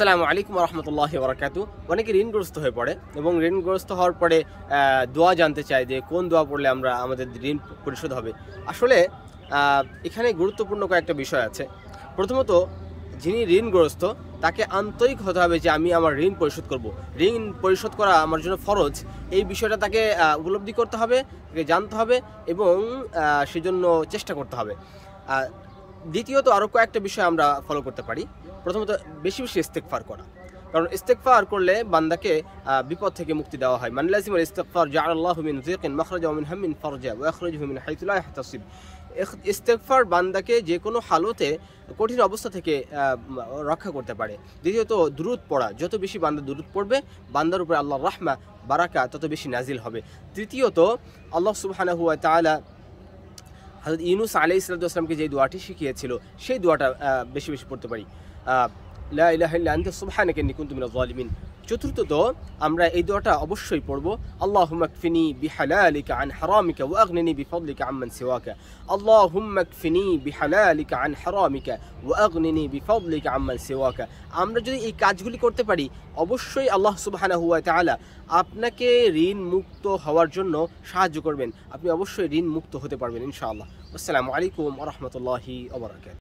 আসসালামু আলাইকুম রহমতুল্লাহি বারাকাতু। অনেকে ঋণগ্রস্ত হয়ে পড়ে এবং ঋণগ্রস্ত হওয়ার পরে দোয়া জানতে চায় যে কোন দোয়া পড়লে আমাদের ঋণ পরিশোধ হবে। আসলে এখানে গুরুত্বপূর্ণ কয়েকটা বিষয় আছে। প্রথমত, যিনি ঋণগ্রস্ত তাকে আন্তরিক হতে হবে যে আমি আমার ঋণ পরিশোধ করব। ঋণ পরিশোধ করা আমার জন্য ফরজ, এই বিষয়টা তাকে উপলব্ধি করতে হবে, তাকে জানতে হবে এবং সেজন্য চেষ্টা করতে হবে। দ্বিতীয়ত, আরও কয়েকটা বিষয় আমরা ফলো করতে পারি। প্রথমত, বেশি বেশি ইস্তেগফার করা, কারণ ইস্তেগফার করলে বান্দাকে বিপদ থেকে মুক্তি দেওয়া হয়। মান লাজিমাল ইস্তিগফার জাআলাল্লাহু মিন যিকিন মাখরাজা ওয়া মিন হাম্মিন ফারজা ওয়া ইয়াখরুজুহু মিন হাইথু লা ইয়াহতাসিব। ইস্তেগফার বান্দাকে যে কোনো হালতে কঠিন অবস্থা থেকে রক্ষা করতে পারে। দ্বিতীয়ত, দুরূদ পড়া, যত বেশি বান্দা দুরূদ পড়বে বান্দার উপরে আল্লাহর রাহমা বারাকা তত বেশি নাজিল হবে। তৃতীয়ত, আল্লাহ সুবহানাহু ওয়া তাআলা হযরত ইউনূস আলাইহিস সালামকে যে দোয়াটি শিখিয়েছিল সেই দোয়াটা বেশি বেশি পড়তে পারি, লা ইলাহা ইল্লা আনতা সুবহানাকা ইন্নী কুনতু মিনাজ জালিমিন। চতুর্থত, আমরা এই দোয়াটা অবশ্যই পড়ব, আল্লাহুম্মা কফিনি বিহালালিকা আন হারামিকা ওয়া আগনিনি বিফদলিকা আম্মান সিওয়াকা। আল্লাহুম্মা কফিনি বিহালালিকা আন হারামিকা ওয়া আগনিনি বিফদলিকা আম্মান সিওয়াকা। আমরা যদি এই কাজগুলি করতে পারি অবশ্যই আল্লাহ সুবহানাহু ওয়া তাআলা আপনাকে ঋণ মুক্ত হওয়ার জন্য সাহায্য করবেন। আপনি অবশ্যই ঋণ মুক্ত হতে পারবেন ইনশাআল্লাহ। আসসালামু আলাইকুম ওয়া রাহমাতুল্লাহি ওয়া বারাকাতুহু।